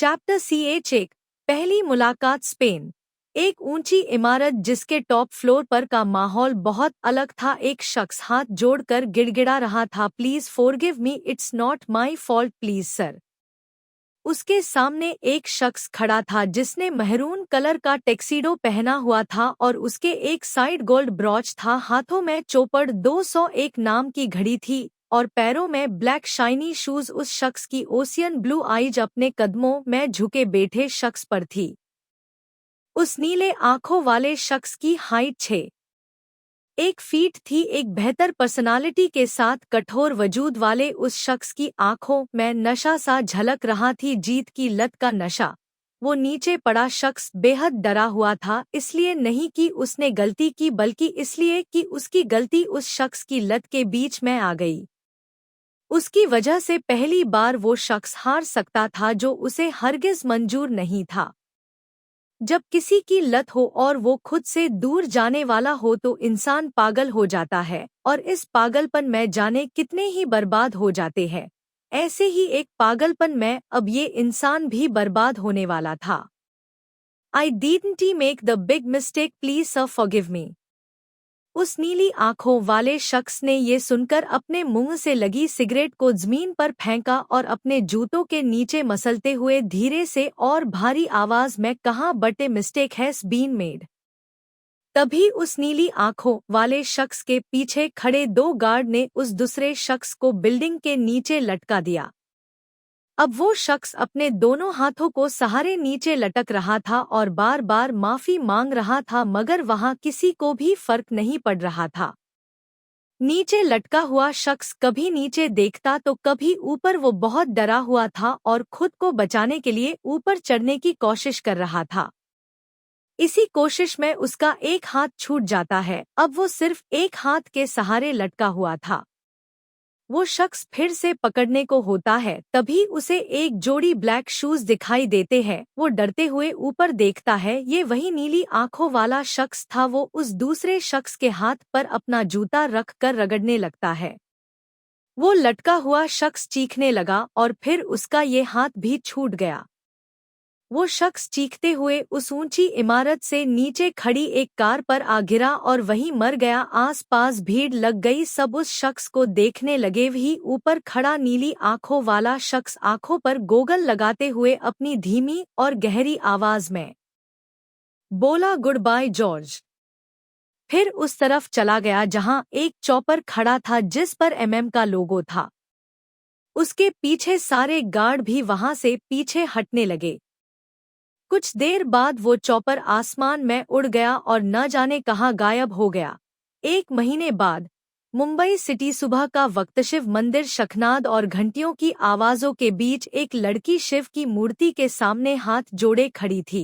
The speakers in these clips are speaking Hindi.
चैप्टर CH1 पहली मुलाकात स्पेन। एक ऊंची इमारत जिसके टॉप फ्लोर पर का माहौल बहुत अलग था। एक शख्स हाथ जोड़कर गिड़गिड़ा रहा था, please forgive me, it's not my fault, please sir. उसके सामने एक शख्स खड़ा था जिसने महरून कलर का टैक्सीडो पहना हुआ था और उसके एक साइड गोल्ड ब्रॉच था। हाथों में चोपड़ 201 नाम की घड़ी थी और पैरों में ब्लैक शाइनी शूज। उस शख्स की ओशियन ब्लू आइज अपने कदमों में झुके बैठे शख्स पर थी। उस नीले आंखों वाले शख्स की हाइट 6 फीट थी। एक बेहतर पर्सनालिटी के साथ कठोर वजूद वाले उस शख्स की आंखों में नशा सा झलक रहा थी, जीत की लत का नशा। वो नीचे पड़ा शख्स बेहद डरा हुआ था, इसलिए नहीं कि उसने गलती की बल्कि इसलिए कि उसकी गलती उस शख्स की लत के बीच में आ गई। उसकी वजह से पहली बार वो शख्स हार सकता था जो उसे हरगिज मंजूर नहीं था। जब किसी की लत हो और वो खुद से दूर जाने वाला हो तो इंसान पागल हो जाता है और इस पागलपन में जाने कितने ही बर्बाद हो जाते हैं। ऐसे ही एक पागलपन में अब ये इंसान भी बर्बाद होने वाला था। I didn't make the big mistake, please sir forgive me. उस नीली आंखों वाले शख्स ने ये सुनकर अपने मुंह से लगी सिगरेट को जमीन पर फेंका और अपने जूतों के नीचे मसलते हुए धीरे से और भारी आवाज में कहा, but a mistake has been made. तभी उस नीली आंखों वाले शख्स के पीछे खड़े 2 गार्ड ने उस दूसरे शख्स को बिल्डिंग के नीचे लटका दिया। अब वो शख्स अपने दोनों हाथों को सहारे नीचे लटक रहा था और बार बार माफी मांग रहा था, मगर वहां किसी को भी फर्क नहीं पड़ रहा था। नीचे लटका हुआ शख्स कभी नीचे देखता तो कभी ऊपर। वो बहुत डरा हुआ था और खुद को बचाने के लिए ऊपर चढ़ने की कोशिश कर रहा था। इसी कोशिश में उसका एक हाथ छूट जाता है। अब वो सिर्फ एक हाथ के सहारे लटका हुआ था। वो शख्स फिर से पकड़ने को होता है, तभी उसे एक जोड़ी ब्लैक शूज दिखाई देते हैं। वो डरते हुए ऊपर देखता है, ये वही नीली आंखों वाला शख्स था। वो उस दूसरे शख्स के हाथ पर अपना जूता रख कर रगड़ने लगता है। वो लटका हुआ शख्स चीखने लगा और फिर उसका ये हाथ भी छूट गया। वो शख्स चीखते हुए उस ऊंची इमारत से नीचे खड़ी एक कार पर आ गिरा और वहीं मर गया। आसपास भीड़ लग गई, सब उस शख्स को देखने लगे। वही ऊपर खड़ा नीली आंखों वाला शख्स आंखों पर गोगल लगाते हुए अपनी धीमी और गहरी आवाज में बोला, गुड बाय जॉर्ज। फिर उस तरफ चला गया जहां एक चॉपर खड़ा था जिस पर का लोगो था। उसके पीछे सारे गार्ड भी वहां से पीछे हटने लगे। कुछ देर बाद वो चॉपर आसमान में उड़ गया और न जाने कहाँ गायब हो गया। 1 महीने बाद मुंबई सिटी, सुबह का वक्त, शिव मंदिर, शखनाद और घंटियों की आवाजों के बीच एक लड़की शिव की मूर्ति के सामने हाथ जोड़े खड़ी थी।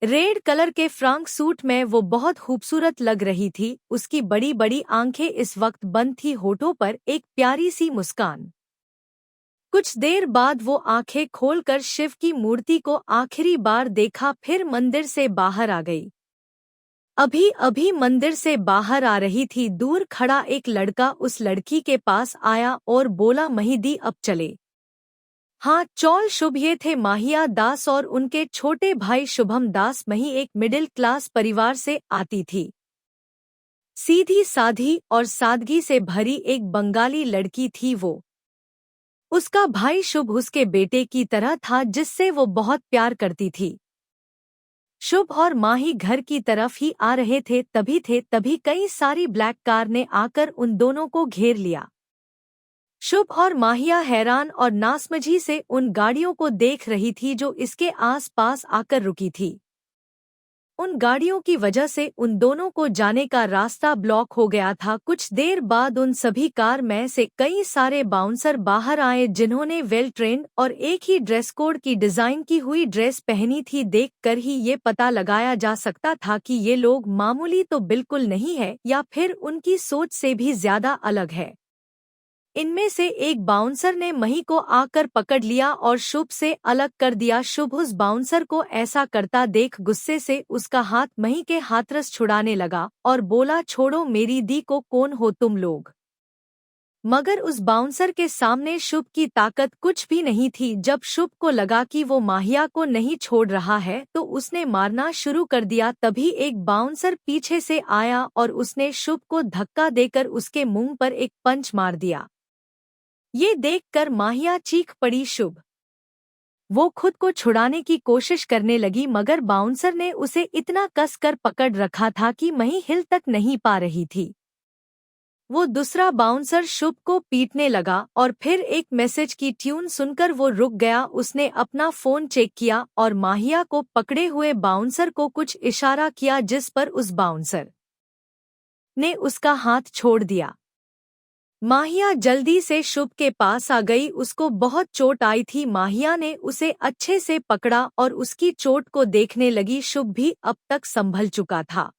रेड कलर के फ्रांक सूट में वो बहुत खूबसूरत लग रही थी। उसकी बड़ी बड़ी आंखें इस वक्त बंद थी, होठों पर एक प्यारी सी मुस्कान। कुछ देर बाद वो आंखें खोलकर शिव की मूर्ति को आखिरी बार देखा, फिर मंदिर से बाहर आ गई। अभी अभी मंदिर से बाहर आ रही थी, दूर खड़ा एक लड़का उस लड़की के पास आया और बोला, महिदी अब चले। हाँ चौल शुभ। ये थे माहिया दास और उनके छोटे भाई शुभम दास। मही एक मिडिल क्लास परिवार से आती थी। सीधी साधी और सादगी से भरी एक बंगाली लड़की थी वो। उसका भाई शुभ उसके बेटे की तरह था जिससे वो बहुत प्यार करती थी। शुभ और माही घर की तरफ ही आ रहे थे, तभी कई सारी ब्लैक कार ने आकर उन दोनों को घेर लिया। शुभ और माहिया हैरान और नासमझी से उन गाड़ियों को देख रही थी जो इसके आस-पास आकर रुकी थी। उन गाड़ियों की वजह से उन दोनों को जाने का रास्ता ब्लॉक हो गया था। कुछ देर बाद उन सभी कार में से कई सारे बाउंसर बाहर आए जिन्होंने वेल ट्रेंड और एक ही ड्रेस कोड की डिजाइन की हुई ड्रेस पहनी थी। देखकर ही ये पता लगाया जा सकता था कि ये लोग मामूली तो बिल्कुल नहीं है या फिर उनकी सोच से भी ज्यादा अलग है। इनमें से एक बाउंसर ने मही को आकर पकड़ लिया और शुभ से अलग कर दिया। शुभ उस बाउंसर को ऐसा करता देख गुस्से से उसका हाथ मही के हाथरस छुड़ाने लगा और बोला, छोड़ो मेरी दी को, कौन हो तुम लोग? मगर उस बाउंसर के सामने शुभ की ताकत कुछ भी नहीं थी। जब शुभ को लगा कि वो माहिया को नहीं छोड़ रहा है तो उसने मारना शुरू कर दिया। तभी एक बाउंसर पीछे से आया और उसने शुभ को धक्का देकर उसके मुंह पर एक पंच मार दिया। ये देखकर माहिया चीख पड़ी। शुभ वो खुद को छुड़ाने की कोशिश करने लगी मगर बाउंसर ने उसे इतना कस कर पकड़ रखा था कि मही हिल तक नहीं पा रही थी। वो दूसरा बाउंसर शुभ को पीटने लगा और फिर एक मैसेज की ट्यून सुनकर वो रुक गया। उसने अपना फोन चेक किया और माहिया को पकड़े हुए बाउंसर को कुछ इशारा किया जिस पर उस बाउंसर ने उसका हाथ छोड़ दिया। माहिया जल्दी से शुभ के पास आ गई। उसको बहुत चोट आई थी। माहिया ने उसे अच्छे से पकड़ा और उसकी चोट को देखने लगी। शुभ भी अब तक संभल चुका था।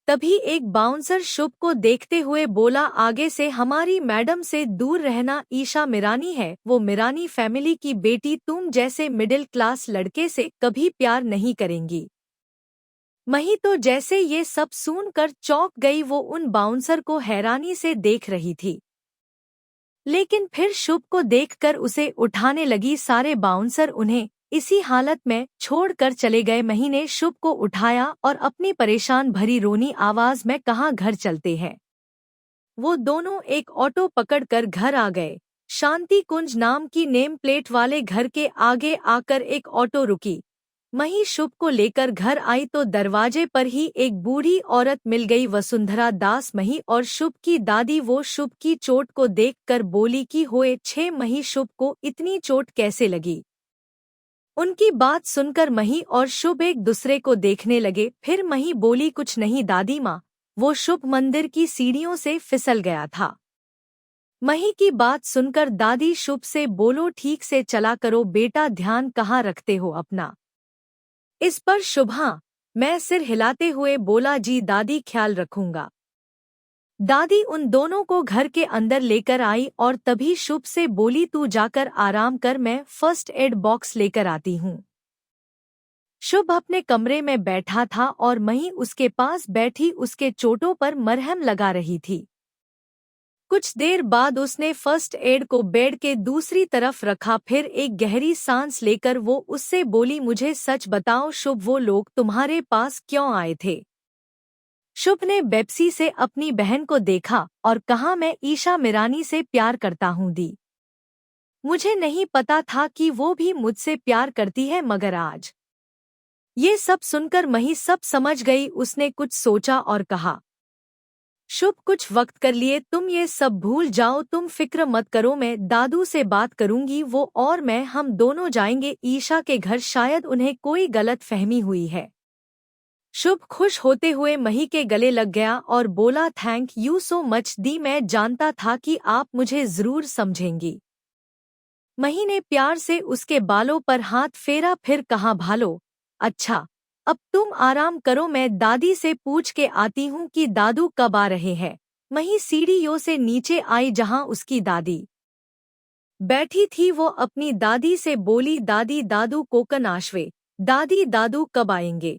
तभी एक बाउंसर शुभ को देखते हुए बोला, आगे से हमारी मैडम से दूर रहना। ईशा मिरानी है, वो मिरानी फैमिली की बेटी। तुम जैसे मिडिल क्लास लड़के से कभी प्यार नहीं करेंगी। मही तो जैसे ये सब सुनकर चौंक गई। वो उन बाउंसर को हैरानी से देख रही थी, लेकिन फिर शुभ को देखकर उसे उठाने लगी। सारे बाउंसर उन्हें इसी हालत में छोड़कर चले गए। मही ने शुभ को उठाया और अपनी परेशान भरी रोनी आवाज में कहा, घर चलते हैं। वो दोनों एक ऑटो पकड़कर घर आ गए। शांति कुंज नाम की नेम प्लेट वाले घर के आगे आकर एक ऑटो रुकी। मही शुभ को लेकर घर आई तो दरवाजे पर ही एक बूढ़ी औरत मिल गई, वसुंधरा दास, मही और शुभ की दादी। वो शुभ की चोट को देखकर बोली कि होए 6 मही, शुभ को इतनी चोट कैसे लगी। उनकी बात सुनकर मही और शुभ एक दूसरे को देखने लगे। फिर मही बोली, कुछ नहीं दादी माँ, वो शुभ मंदिर की सीढ़ियों से फिसल गया था। मही की बात सुनकर दादी शुभ से बोलो, ठीक से चला करो बेटा, ध्यान कहाँ रखते हो अपना। इस पर शुभ हाँ, मैं सिर हिलाते हुए बोला, जी दादी, ख्याल रखूंगा। दादी उन दोनों को घर के अंदर लेकर आई और तभी शुभ से बोली, तू जाकर आराम कर, मैं फर्स्ट एड बॉक्स लेकर आती हूँ। शुभ अपने कमरे में बैठा था और मही उसके पास बैठी उसके चोटों पर मरहम लगा रही थी। कुछ देर बाद उसने फर्स्ट एड को बेड के दूसरी तरफ रखा। फिर एक गहरी सांस लेकर वो उससे बोली, मुझे सच बताओ शुभ, वो लोग तुम्हारे पास क्यों आए थे। शुभ ने बेप्सी से अपनी बहन को देखा और कहा, मैं ईशा मिरानी से प्यार करता हूँ दी। मुझे नहीं पता था कि वो भी मुझसे प्यार करती है, मगर आज। ये सब सुनकर मही सब समझ गई। उसने कुछ सोचा और कहा, शुभ कुछ वक्त कर लिए तुम ये सब भूल जाओ, तुम फिक्र मत करो, मैं दादू से बात करूंगी, वो और मैं हम दोनों जाएंगे ईशा के घर, शायद उन्हें कोई गलत फहमी हुई है। शुभ खुश होते हुए मही के गले लग गया और बोला, थैंक यू सो मच दी, मैं जानता था कि आप मुझे जरूर समझेंगी। मही ने प्यार से उसके बालों पर हाथ फेरा, फिर कहा, भालो, अच्छा अब तुम आराम करो, मैं दादी से पूछ के आती हूँ कि दादू कब आ रहे हैं। मही सीढ़ियों से नीचे आई जहाँ उसकी दादी बैठी थी। वो अपनी दादी से बोली, दादी दादू कोकन आशवे, दादी दादू कब आएंगे।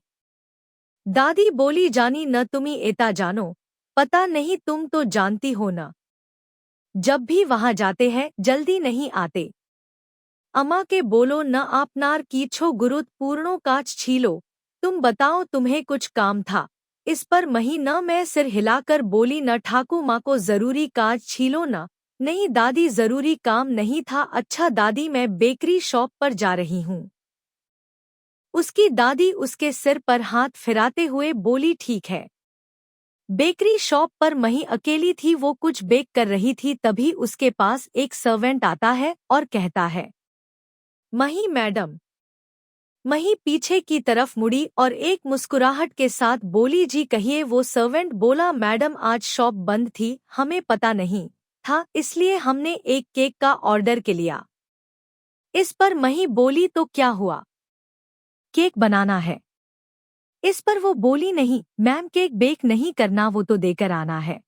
दादी बोली, जानी न तुम्ही एता जानो, पता नहीं तुम तो जानती हो न, जब भी वहां जाते हैं जल्दी नहीं आते। अम्मा के बोलो, न आपनार कीछो गुरुत पूर्णो काच छीलो, तुम बताओ तुम्हें कुछ काम था। इस पर मही न मैं सिर हिलाकर बोली, न ठाकू माँ को जरूरी काज छीलो न। नहीं दादी, जरूरी काम नहीं था। अच्छा दादी, मैं बेकरी शॉप पर जा रही हूँ। उसकी दादी उसके सिर पर हाथ फिराते हुए बोली, ठीक है। बेकरी शॉप पर मही अकेली थी। वो कुछ बेक कर रही थी। तभी उसके पास एक सर्वेंट आता है और कहता है, मही मैडम। मही पीछे की तरफ मुड़ी और एक मुस्कुराहट के साथ बोली, जी कहिए। वो सर्वेंट बोला, मैडम आज शॉप बंद थी, हमें पता नहीं था, इसलिए हमने एक केक का ऑर्डर के लिया। इस पर मही बोली, तो क्या हुआ, केक बनाना है। इस पर वो बोली, नहीं मैम, केक बेक नहीं करना, वो तो देकर आना है।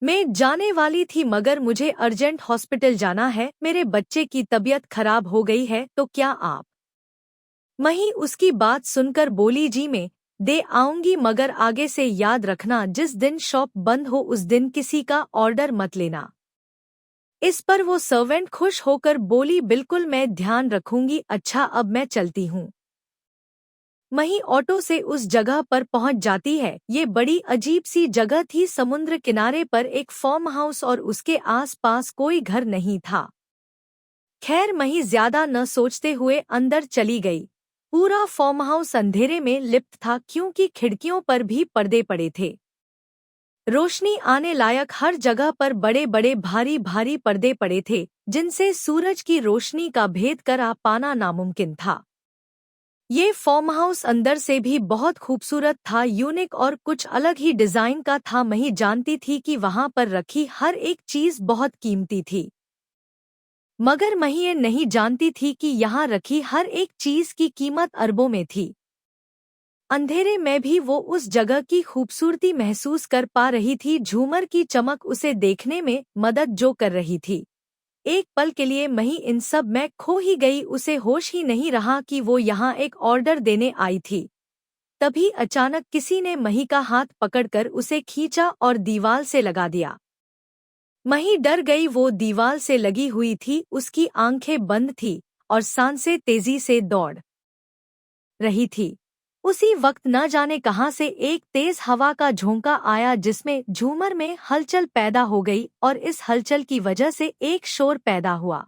मैं जाने वाली थी मगर मुझे अर्जेंट हॉस्पिटल जाना है, मेरे बच्चे की तबीयत खराब हो गई है, तो क्या आप। मही उसकी बात सुनकर बोली, जी मैं दे आऊंगी, मगर आगे से याद रखना जिस दिन शॉप बंद हो उस दिन किसी का ऑर्डर मत लेना। इस पर वो सर्वेंट खुश होकर बोली, बिल्कुल मैं ध्यान रखूंगी, अच्छा अब मैं चलती हूँ। मही ऑटो से उस जगह पर पहुंच जाती है। ये बड़ी अजीब सी जगह थी, समुद्र किनारे पर एक फार्म हाउस और उसके आसपास कोई घर नहीं था। खैर मही ज्यादा न सोचते हुए अंदर चली गई। पूरा फार्म हाउस अंधेरे में लिप्त था क्योंकि खिड़कियों पर भी पर्दे पड़े थे। रोशनी आने लायक हर जगह पर बड़े बड़े भारी भारी पर्दे पड़े थे जिनसे सूरज की रोशनी का भेद कर आ पाना नामुमकिन था। ये फार्म हाउस अंदर से भी बहुत खूबसूरत था, यूनिक और कुछ अलग ही डिजाइन का था। मही जानती थी कि वहां पर रखी हर एक चीज बहुत कीमती थी, मगर मही ये नहीं जानती थी कि यहाँ रखी हर एक चीज की कीमत अरबों में थी। अंधेरे में भी वो उस जगह की खूबसूरती महसूस कर पा रही थी। झूमर की चमक उसे देखने में मदद जो कर रही थी। एक पल के लिए मही इन सब में खो ही गई, उसे होश ही नहीं रहा कि वो यहाँ एक ऑर्डर देने आई थी। तभी अचानक किसी ने मही का हाथ पकड़कर उसे खींचा और दीवार से लगा दिया। मही डर गई, वो दीवार से लगी हुई थी, उसकी आंखें बंद थी और सांसें तेजी से दौड़ रही थी। उसी वक्त न जाने कहां से एक तेज हवा का झोंका आया जिसमें झूमर में हलचल पैदा हो गई और इस हलचल की वजह से एक शोर पैदा हुआ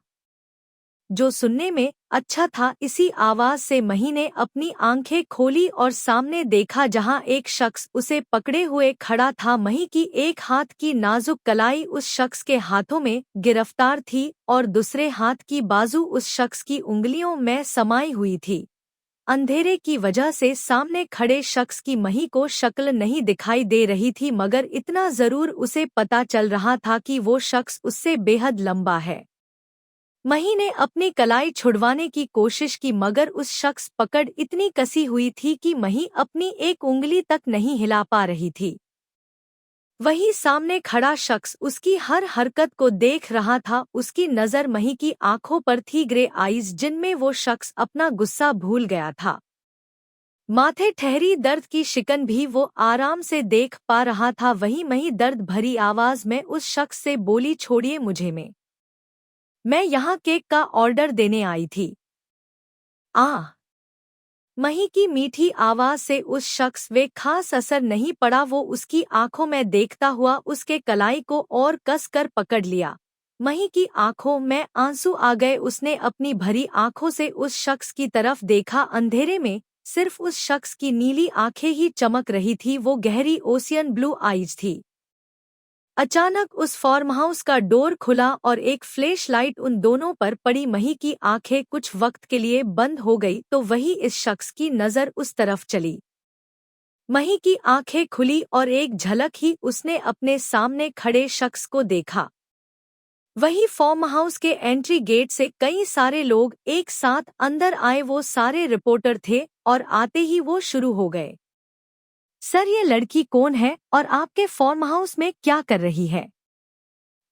जो सुनने में अच्छा था। इसी आवाज से मही ने अपनी आंखें खोली और सामने देखा जहां एक शख्स उसे पकड़े हुए खड़ा था। मही की एक हाथ की नाजुक कलाई उस शख्स के हाथों में गिरफ्तार थी और दूसरे हाथ की बाजू उस शख्स की उंगलियों में समाई हुई थी। अंधेरे की वजह से सामने खड़े शख्स की मही को शक्ल नहीं दिखाई दे रही थी, मगर इतना जरूर उसे पता चल रहा था कि वो शख्स उससे बेहद लंबा है। मही ने अपनी कलाई छुड़वाने की कोशिश की, मगर उस शख्स पकड़ इतनी कसी हुई थी कि मही अपनी एक उंगली तक नहीं हिला पा रही थी। वही सामने खड़ा शख्स उसकी हर हरकत को देख रहा था। उसकी नज़र मही की आंखों पर थी, ग्रे आईज जिनमें वो शख्स अपना गुस्सा भूल गया था। माथे ठहरी दर्द की शिकन भी वो आराम से देख पा रहा था। वही मही दर्द भरी आवाज में उस शख्स से बोली, छोड़िए मुझे, मैं यहाँ केक का ऑर्डर देने आई थी। मही की मीठी आवाज से उस शख्स वे खास असर नहीं पड़ा। वो उसकी आंखों में देखता हुआ उसके कलाई को और कस कर पकड़ लिया। मही की आंखों में आंसू आ गए। उसने अपनी भरी आंखों से उस शख्स की तरफ देखा। अंधेरे में सिर्फ उस शख्स की नीली आंखें ही चमक रही थी, वो गहरी ओशियन ब्लू आईज थी। अचानक उस फार्म हाउस का डोर खुला और एक फ्लैश लाइट उन दोनों पर पड़ी। मही की आंखें कुछ वक्त के लिए बंद हो गई तो वही इस शख्स की नज़र उस तरफ चली। मही की आंखें खुली और एक झलक ही उसने अपने सामने खड़े शख्स को देखा। वही फार्म हाउस के एंट्री गेट से कई सारे लोग एक साथ अंदर आए। वो सारे रिपोर्टर थे और आते ही वो शुरू हो गए। सर, ये लड़की कौन है और आपके फार्म हाउस में क्या कर रही है?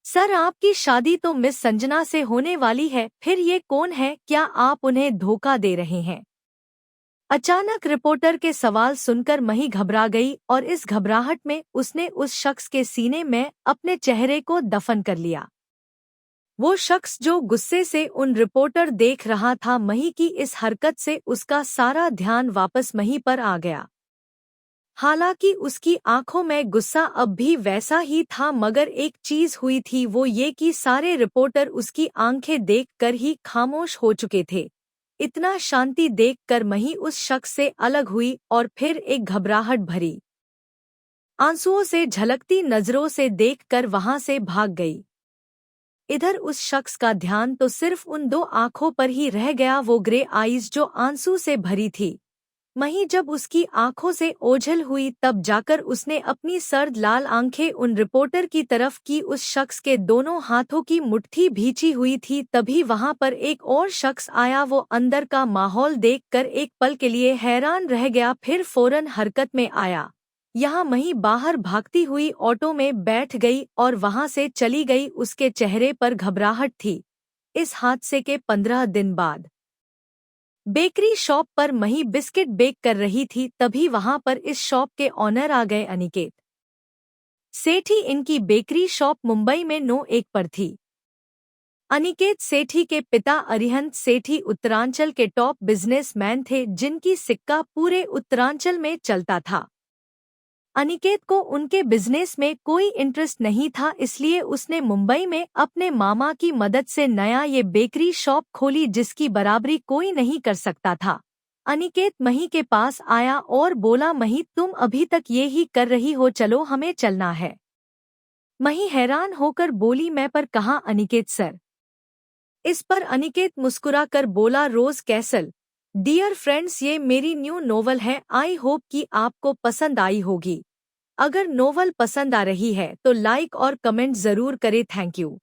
सर, आपकी शादी तो मिस संजना से होने वाली है, फिर ये कौन है? क्या आप उन्हें धोखा दे रहे हैं? अचानक रिपोर्टर के सवाल सुनकर मही घबरा गई और इस घबराहट में उसने उस शख्स के सीने में अपने चेहरे को दफन कर लिया। वो शख्स जो गुस्से से उन रिपोर्टर देख रहा था, मही की इस हरकत से उसका सारा ध्यान वापस मही पर आ गया। हालांकि उसकी आंखों में गुस्सा अब भी वैसा ही था, मगर एक चीज हुई थी, वो ये कि सारे रिपोर्टर उसकी आंखें देखकर ही खामोश हो चुके थे। इतना शांति देखकर मही उस शख्स से अलग हुई और फिर एक घबराहट भरी आंसुओं से झलकती नजरों से देखकर वहां से भाग गई। इधर उस शख्स का ध्यान तो सिर्फ उन दो आंखों पर ही रह गया, वो ग्रे आईज जो आंसू से भरी थी। मही जब उसकी आंखों से ओझल हुई तब जाकर उसने अपनी सर्द लाल आंखें उन रिपोर्टर की तरफ की। उस शख्स के दोनों हाथों की मुट्ठी भींची हुई थी। तभी वहां पर एक और शख्स आया। वो अंदर का माहौल देखकर एक पल के लिए हैरान रह गया, फिर फौरन हरकत में आया। यहाँ मही बाहर भागती हुई ऑटो में बैठ गई और वहां से चली गई। उसके चेहरे पर घबराहट थी। इस हादसे के 15 दिन बाद बेकरी शॉप पर मही बिस्किट बेक कर रही थी। तभी वहां पर इस शॉप के ऑनर आ गए, अनिकेत सेठी। इनकी बेकरी शॉप मुंबई में No. 1 पर थी। अनिकेत सेठी के पिता अरिहंत सेठी उत्तरांचल के टॉप बिजनेसमैन थे जिनकी सिक्का पूरे उत्तरांचल में चलता था। अनिकेत को उनके बिजनेस में कोई इंटरेस्ट नहीं था, इसलिए उसने मुंबई में अपने मामा की मदद से नया ये बेकरी शॉप खोली जिसकी बराबरी कोई नहीं कर सकता था। अनिकेत मही के पास आया और बोला, मही तुम अभी तक ये ही कर रही हो, चलो हमें चलना है। मही हैरान होकर बोली, मैं पर कहाँ अनिकेत सर। इस पर अनिकेत मुस्कुराकर बोला, रोज कैसल। डियर फ्रेंड्स, ये मेरी न्यू नोवेल है, आई होप कि आपको पसंद आई होगी। अगर नोवेल पसंद आ रही है तो लाइक और कमेंट जरूर करें। Thank you.